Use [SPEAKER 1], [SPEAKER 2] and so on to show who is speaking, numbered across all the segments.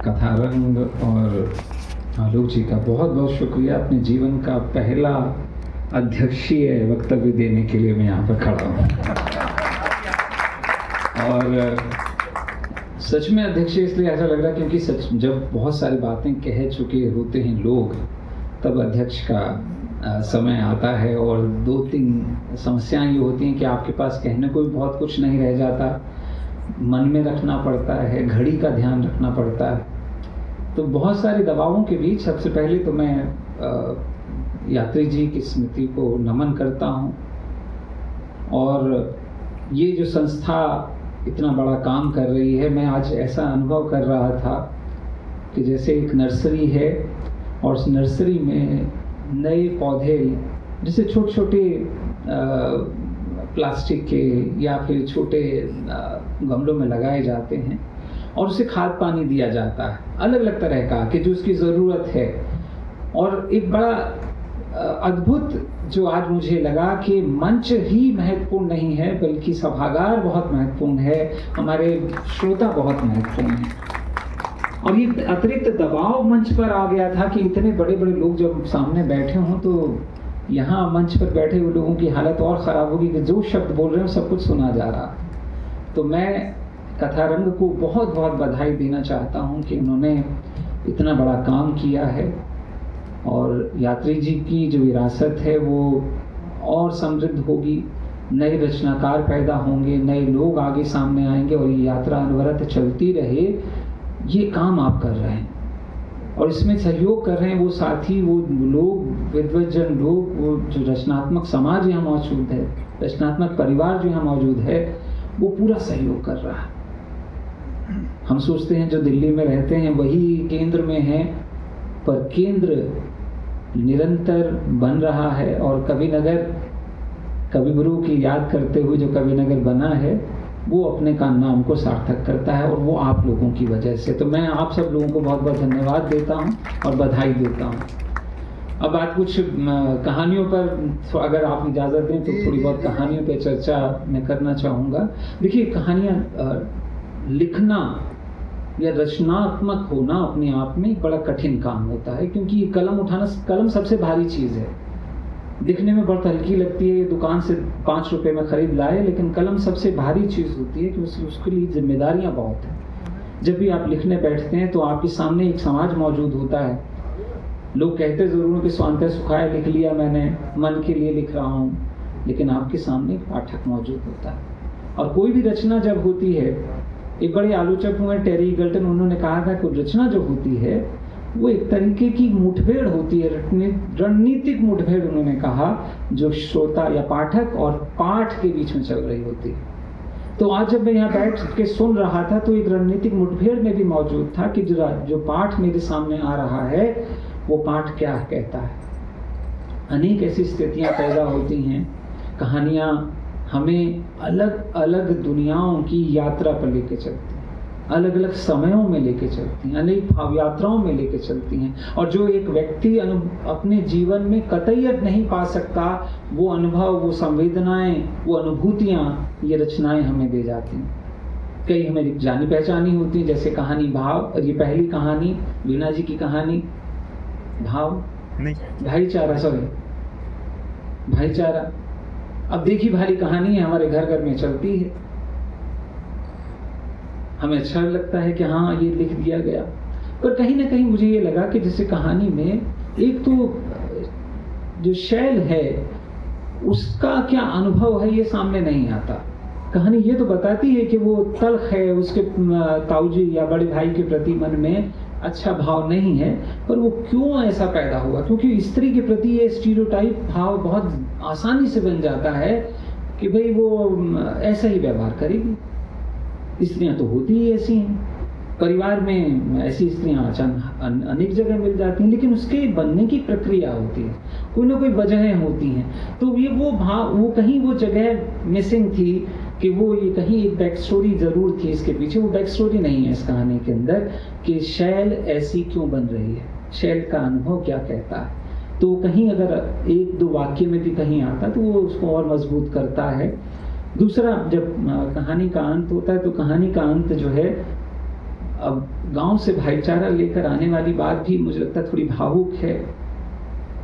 [SPEAKER 1] कथारंग और आलोक जी का बहुत बहुत शुक्रिया। अपने जीवन का पहला अध्यक्षीय वक्तव्य देने के लिए मैं यहाँ पर खड़ा हूँ। और सच में अध्यक्षीय इसलिए ऐसा लग रहा है क्योंकि सच जब बहुत सारी बातें कह चुके होते हैं लोग, तब अध्यक्ष का समय आता है। और 2-3 समस्याएं ये होती हैं कि आपके पास कहने को भी बहुत कुछ नहीं रह जाता, मन में रखना पड़ता है, घड़ी का ध्यान रखना पड़ता है। तो बहुत सारे दबावों के बीच सबसे पहले तो मैं यात्री जी की स्मृति को नमन करता हूँ। और ये जो संस्था इतना बड़ा काम कर रही है, मैं आज ऐसा अनुभव कर रहा था कि जैसे एक नर्सरी है और उस नर्सरी में नए पौधे जैसे छोटे छोटे प्लास्टिक के या फिर छोटे गमलों में लगाए जाते हैं और उसे खाद पानी दिया जाता है अलग अलग तरह का कि जो उसकी ज़रूरत है। और एक बड़ा अद्भुत जो आज मुझे लगा कि मंच ही महत्वपूर्ण नहीं है बल्कि सभागार बहुत महत्वपूर्ण है, हमारे श्रोता बहुत महत्वपूर्ण हैं। और ये अतिरिक्त दबाव मंच पर आ गया था कि इतने बड़े बड़े लोग जब सामने बैठे हों तो यहाँ मंच पर बैठे हुए लोगों की हालत और ख़राब होगी कि जो शब्द बोल रहे हैं सब कुछ सुना जा रहा। तो मैं कथारंग को बहुत बहुत बधाई देना चाहता हूँ कि उन्होंने इतना बड़ा काम किया है। और यात्री जी की जो विरासत है वो और समृद्ध होगी, नए रचनाकार पैदा होंगे, नए लोग आगे सामने आएंगे और ये यात्रा अनवरत चलती रहे। ये काम आप कर रहे हैं और इसमें सहयोग कर रहे हैं वो साथी, वो लोग, विद्वज्जन लोग, वो जो रचनात्मक समाज यहाँ मौजूद है, रचनात्मक परिवार जो यहाँ मौजूद है, वो पूरा सहयोग कर रहा है। हम सोचते हैं जो दिल्ली में रहते हैं वही केंद्र में हैं, पर केंद्र निरंतर बन रहा है। और कविगुरु की याद करते हुए जो कविनगर बना है वो अपने का नाम को सार्थक करता है और वो आप लोगों की वजह से। तो मैं आप सब लोगों को बहुत बहुत धन्यवाद देता हूँ और बधाई देता हूँ। अब बात कुछ कहानियों पर, अगर आप इजाज़त दें तो थोड़ी बहुत कहानियों पर चर्चा मैं करना चाहूँगा। देखिए, कहानियाँ लिखना या रचनात्मक होना अपने आप में एक बड़ा कठिन काम होता है, क्योंकि कलम सबसे भारी चीज़ है। दिखने में बहुत हल्की लगती है, दुकान से 5 रुपए में खरीद लाए, लेकिन कलम सबसे भारी चीज़ होती है कि उसके लिए जिम्मेदारियां बहुत हैं। जब भी आप लिखने बैठते हैं तो आपके सामने एक समाज मौजूद होता है। लोग कहते ज़रूर हैं कि स्वांतः सुखाय लिख लिया मैंने, मन के लिए लिख रहा हूँ, लेकिन आपके सामने एक पाठक मौजूद होता है। और कोई भी रचना जब होती है, एक बड़े आलोचक हुए टेरी ईगल्टन, उन्होंने कहा था कि रचना जो होती है वो एक तरीके की मुठभेड़ होती है, रणनीतिक मुठभेड़ उन्होंने कहा, जो श्रोता या पाठक और पाठ के बीच में चल रही होती है। तो आज जब मैं यहाँ बैठ के सुन रहा था तो एक रणनीतिक मुठभेड़ में भी मौजूद था कि जो पाठ मेरे सामने आ रहा है वो पाठ क्या कहता है। अनेक ऐसी स्थितियाँ पैदा होती हैं, कहानियाँ हमें अलग अलग दुनियाओं की यात्रा पर लेके चलती हैं, अलग अलग समयों में लेके चलती हैं, अनेक भाव यात्राओं में लेके चलती हैं। और जो एक व्यक्ति अपने जीवन में कतईयत नहीं पा सकता, वो अनुभव, वो संवेदनाएं, वो अनुभूतियाँ, ये रचनाएं हमें दे जाती हैं। कई हमें जानी पहचानी होती हैं, जैसे कहानी भाव। और ये पहली कहानी वीणा जी की कहानी भाव नहीं, भाईचारा। अब देखी भारी कहानी है, हमारे घर घर में चलती है, हमें अच्छा लगता है कि हाँ ये लिख दिया गया। पर कहीं ना कहीं मुझे ये लगा कि जैसे कहानी में एक तो जो शैल है उसका क्या अनुभव है ये सामने नहीं आता। कहानी ये तो बताती है कि वो तल्ख है, उसके ताऊजी या बड़े भाई के प्रति मन में अच्छा भाव नहीं है, पर वो क्यों ऐसा पैदा हुआ? क्योंकि स्त्री के प्रति ये स्टीरियोटाइप भाव बहुत आसानी से बन जाता है कि भाई वो ऐसा ही व्यवहार करेगी। स्त्रियां तो होती ही ऐसी हैं, परिवार में ऐसी स्त्रियां अनेक जगह मिल जाती हैं, लेकिन उसके बनने की प्रक्रिया होती है, कोई ना कोई वजहें होती हैं। तो ये वो कहीं वो जगह मिसिंग थी कि वो ये कहीं एक बैक स्टोरी जरूर थी इसके पीछे। वो बैक स्टोरी नहीं है इस कहानी के अंदर कि शैल ऐसी क्यों बन रही है, शैल का अनुभव क्या कहता है। तो कहीं अगर 1-2 वाक्य में भी कहीं आता तो वो उसको और मजबूत करता है। दूसरा, जब कहानी का अंत होता है तो कहानी का अंत जो है अब गांव से भाईचारा लेकर आने वाली बात भी मुझे लगता है थोड़ी भावुक है।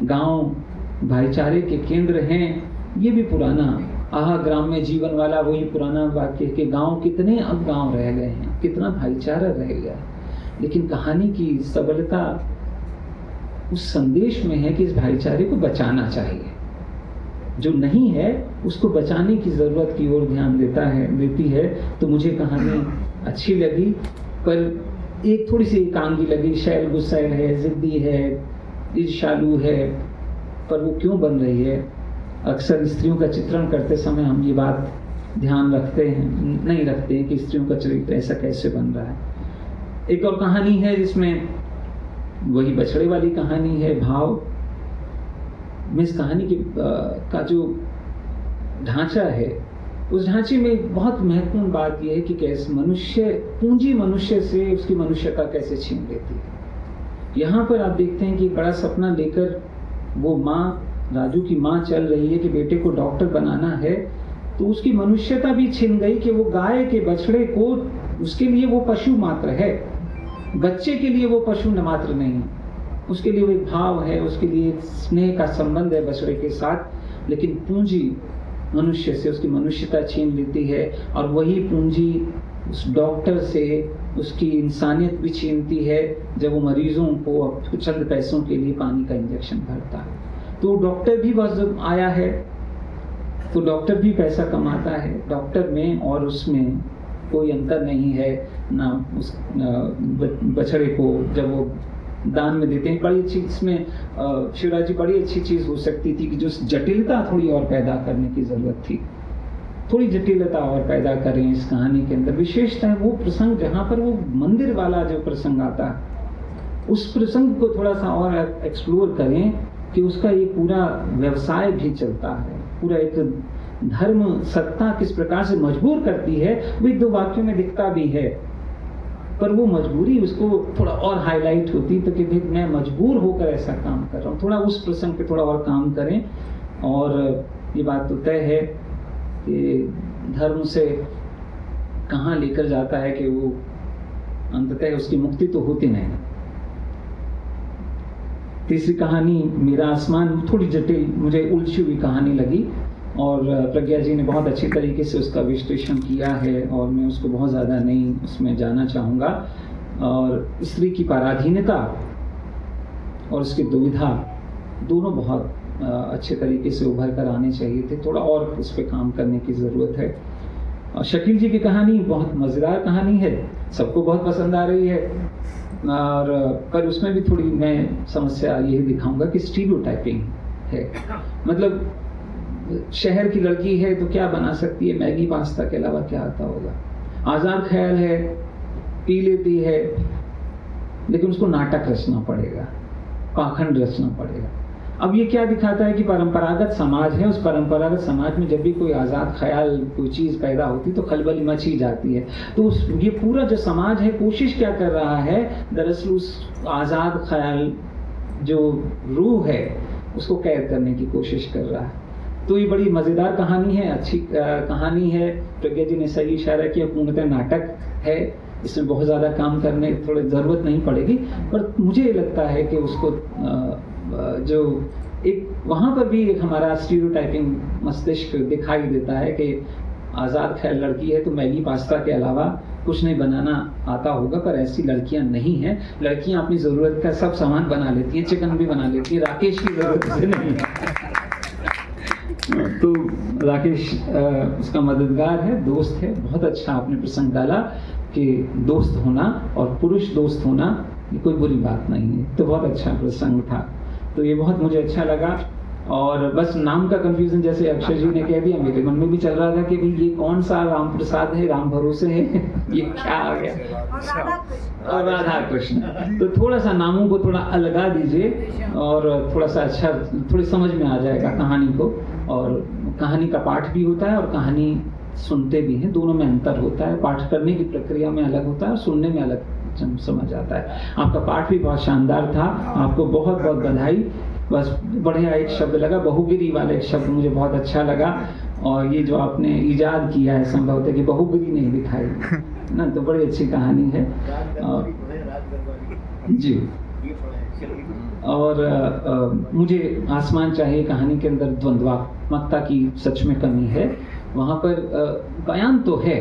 [SPEAKER 1] गांव भाईचारे के केंद्र हैं, ये भी पुराना आहा ग्राम में जीवन वाला वही पुराना वाक्य कि गांव कितने अब गांव रह गए हैं, कितना भाईचारा रह गया है। लेकिन कहानी की सबलता उस संदेश में है कि इस भाईचारे को बचाना चाहिए। जो नहीं है उसको बचाने की जरूरत की ओर ध्यान देती है। तो मुझे कहानी अच्छी लगी, पर एक थोड़ी सी एकांगी लगी। शैल गुस्सैल है, जिद्दी है, ईर्ष्यालु है, पर वो क्यों बन रही है? अक्सर स्त्रियों का चित्रण करते समय हम ये बात ध्यान नहीं रखते हैं कि स्त्रियों का चरित्र ऐसा कैसे बन रहा है। एक और कहानी है जिसमें वही बछड़े वाली कहानी है, भाव में इस कहानी का जो ढांचा है, उस ढांचे में बहुत महत्वपूर्ण बात यह है कि कैसे पूंजी मनुष्य से उसकी मनुष्यता कैसे छीन लेती है। यहाँ पर आप देखते हैं कि बड़ा सपना लेकर वो माँ, राजू की माँ चल रही है कि बेटे को डॉक्टर बनाना है, तो उसकी मनुष्यता भी छिन गई कि वो गाय के बछड़े को, उसके लिए वो पशु मात्र है, बच्चे के लिए वो पशु मात्र नहीं, उसके लिए वो एक भाव है, उसके लिए स्नेह का संबंध है बछड़े के साथ। लेकिन पूंजी मनुष्य से उसकी मनुष्यता छीन लेती है, और वही पूंजी उस डॉक्टर से उसकी इंसानियत भी छीनती है जब वो मरीजों को चंद पैसों के लिए पानी का इंजेक्शन भरता है। तो डॉक्टर भी बस आया है, तो डॉक्टर भी पैसा कमाता है, डॉक्टर में और उसमें कोई अंतर नहीं है ना। उस बछड़े को जब वो दान में देते हैं, बड़ी अच्छी इसमें शिवराज जी बड़ी अच्छी चीज हो सकती थी कि जो जटिलता थोड़ी और पैदा करने की जरूरत थी, थोड़ी जटिलता और पैदा करें इस कहानी के अंदर। विशेषता है वो प्रसंग जहाँ पर वो मंदिर वाला जो प्रसंग आता है, उस प्रसंग को थोड़ा सा और एक्सप्लोर करें कि उसका ये पूरा व्यवसाय भी चलता है, पूरा एक धर्म सत्ता किस प्रकार से मजबूर करती है, वो एक दो वाक्यों में दिखता भी है, पर वो मजबूरी उसको थोड़ा और हाईलाइट होती तो कि भाई मैं मजबूर होकर ऐसा काम कर रहा हूँ। थोड़ा उस प्रसंग पे थोड़ा और काम करें। और ये बात तो तय है कि धर्म से कहाँ लेकर जाता है कि वो अंततः उसकी मुक्ति तो होती नहीं। तीसरी कहानी मेरा आसमान, थोड़ी जटिल, मुझे उलझी हुई कहानी लगी, और प्रज्ञा जी ने बहुत अच्छी तरीके से उसका विश्लेषण किया है, और मैं उसको बहुत ज़्यादा नहीं उसमें जाना चाहूँगा। और स्त्री की पराधीनता और उसकी दुविधा दोनों बहुत अच्छे तरीके से उभर कर आने चाहिए थे, थोड़ा और उस पर काम करने की ज़रूरत है। और शकील जी की कहानी बहुत मज़ेदार कहानी है, सबको बहुत पसंद आ रही है, और पर उसमें भी थोड़ी मैं समस्या यही दिखाऊंगा कि स्टीरियोटाइपिंग है। मतलब शहर की लड़की है तो क्या बना सकती है, मैगी पास्ता के अलावा क्या आता होगा। आज़ाद ख्याल है, पी लेती है, लेकिन उसको नाटक रचना पड़ेगा, पाखंड रचना पड़ेगा। अब ये क्या दिखाता है कि परंपरागत समाज है, उस परंपरागत समाज में जब भी कोई आज़ाद ख्याल कोई चीज़ पैदा होती तो खलबली मची जाती है। तो ये पूरा जो समाज है कोशिश क्या कर रहा है, दरअसल उस आज़ाद ख्याल जो रूह है उसको कैद करने की कोशिश कर रहा है। तो ये बड़ी मज़ेदार कहानी है, अच्छी कहानी है। प्रज्ञा जी ने सही इशारा किया, पूर्णतः नाटक है, इसमें बहुत ज़्यादा काम करने थोड़ी ज़रूरत नहीं पड़ेगी। पर मुझे लगता है कि उसको जो एक वहाँ पर भी एक हमारा स्टीरियोटाइपिंग मस्तिष्क दिखाई देता है कि आज़ाद ख्याल लड़की है तो मैगी पास्ता के अलावा कुछ नहीं बनाना आता होगा, पर ऐसी लड़कियां नहीं हैं। लड़कियां अपनी ज़रूरत का सब सामान बना लेती हैं, चिकन भी बना लेती हैं, राकेश की ज़रूरत से नहीं है। तो राकेश उसका मददगार है, दोस्त है। बहुत अच्छा आपने प्रसंग डाला कि दोस्त होना और पुरुष दोस्त होना ये कोई बुरी बात नहीं है, तो बहुत अच्छा प्रसंग था। तो ये बहुत मुझे अच्छा लगा। और बस नाम का कंफ्यूजन जैसे अक्षय जी ने कह दिया, मेरे मन में भी चल रहा था कि भाई ये कौन सा राम प्रसाद है, राम भरोसे है ये क्या आ गया, और राधा कृष्ण। तो थोड़ा सा नामों को थोड़ा अलगा दीजिए और थोड़ा सा अच्छा थोड़ी समझ में आ जाएगा कहानी को। और कहानी का पाठ भी होता है और कहानी सुनते भी हैं, दोनों में अंतर होता है। पाठ करने की प्रक्रिया में अलग होता है और सुनने में अलग समझ आता है। आपका पाठ भी बहुत शानदार था, आपको बहुत बहुत बधाई। बस बढ़िया एक शब्द लगा, बहुगिरी वाला एक शब्द मुझे बहुत अच्छा लगा। और ये जो आपने इजाद किया है संभवतः कि बहुगिरी नहीं दिखाई ना, तो बड़ी अच्छी कहानी है। जी। और मुझे आसमान चाहिए कहानी के अंदर द्वंद्वात्मकता की सच में कमी है। वहाँ पर बयान तो है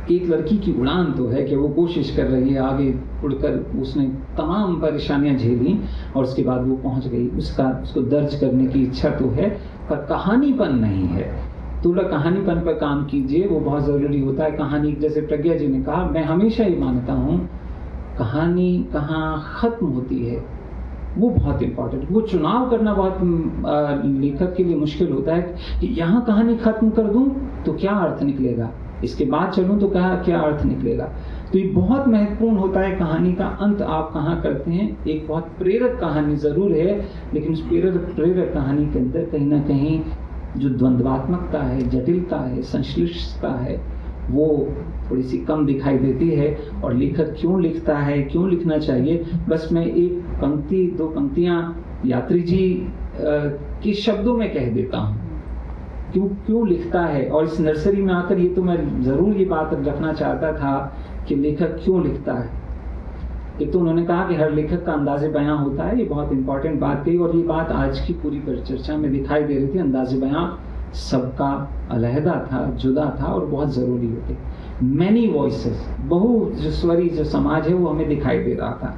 [SPEAKER 1] कि एक लड़की की उड़ान तो है कि वो कोशिश कर रही है आगे उड़कर, उसने तमाम परेशानियां झेली और उसके बाद वो पहुंच गई, उसको दर्ज करने की इच्छा तो है, पर कहानीपन नहीं है। थोड़ा कहानीपन पर काम कीजिए, वो बहुत ज़रूरी होता है। कहानी, जैसे प्रज्ञा जी ने कहा, मैं हमेशा ये मानता हूँ कहानी कहाँ ख़त्म होती है वो बहुत इम्पोर्टेंट। वो चुनाव करना बहुत लेखक के लिए मुश्किल होता है कि यहाँ कहानी ख़त्म कर दूँ तो क्या अर्थ निकलेगा, इसके बाद चलूँ तो क्या अर्थ निकलेगा। तो ये बहुत महत्वपूर्ण होता है कहानी का अंत आप कहाँ करते हैं। एक बहुत प्रेरक कहानी ज़रूर है, लेकिन उस प्रेरक कहानी के अंदर कहीं ना कहीं जो द्वंद्वात्मकता है, जटिलता है, संश्लिष्टता है, वो थोड़ी सी कम दिखाई देती है। और लेखक क्यों लिखता है, क्यों लिखना चाहिए, बस मैं एक पंक्ति, दो पंक्तियाँ यात्री जी के शब्दों में कह देता हूँ क्यों लिखता है। और इस नर्सरी में आकर ये तो मैं ज़रूर ये बात रखना चाहता था कि लेखक क्यों लिखता है। एक तो उन्होंने कहा कि हर लेखक का अंदाज़े बयां होता है, ये बहुत इंपॉर्टेंट बात कही, और ये बात आज की पूरी परिचर्चा में दिखाई दे रही थी। अंदाज़े बयां सबका अलहदा था, जुदा था और बहुत ज़रूरी होते। मैनी वॉइसेस, बहुस्वरी जो समाज है वो हमें दिखाई दे रहा था।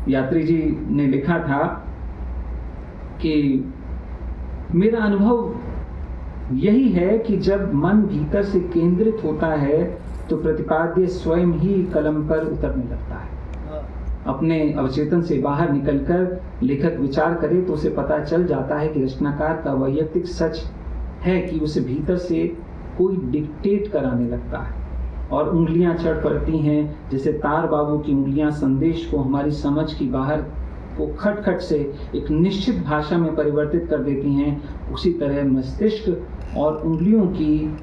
[SPEAKER 1] यात्री जी ने लिखा था कि मेरा अनुभव यही है कि जब मन भीतर से केंद्रित होता है तो प्रतिपाद्य स्वयं ही कलम पर उतरने लगता है। अपने अवचेतन से बाहर निकलकर लेखक विचार करे तो उसे पता चल जाता है कि रचनाकार का वैयक्तिक सच है कि उसे भीतर से कोई डिक्टेट कराने लगता है और उंगलियां चढ़ पड़ती हैं, जैसे तार बाबू की उंगलियां संदेश को हमारी समझ की बाहर को खटखट से एक निश्चित भाषा में परिवर्तित कर देती हैं। उसी तरह मस्तिष्क और उंगलियों की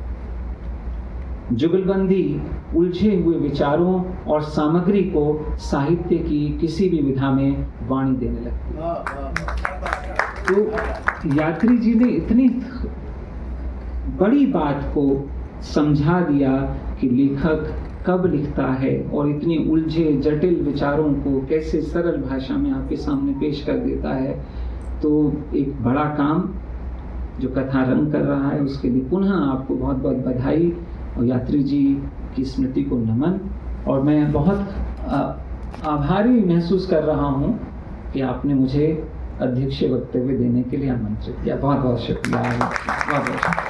[SPEAKER 1] जुगलबंदी उलझे हुए विचारों और सामग्री को साहित्य की किसी भी विधा में वाणी देने लगती है। तो यात्री जी ने इतनी बड़ी बात को समझा दिया कि लेखक कब लिखता है और इतनी उलझे जटिल विचारों को कैसे सरल भाषा में आपके सामने पेश कर देता है। तो एक बड़ा काम जो कथा रंग कर रहा है उसके लिए पुनः आपको बहुत बहुत बधाई और यात्री जी की स्मृति को नमन। और मैं बहुत आभारी महसूस कर रहा हूँ कि आपने मुझे अध्यक्षीय वक्तव्य देने के लिए आमंत्रित किया। बहुत बहुत शुक्रिया। बहुत बहुत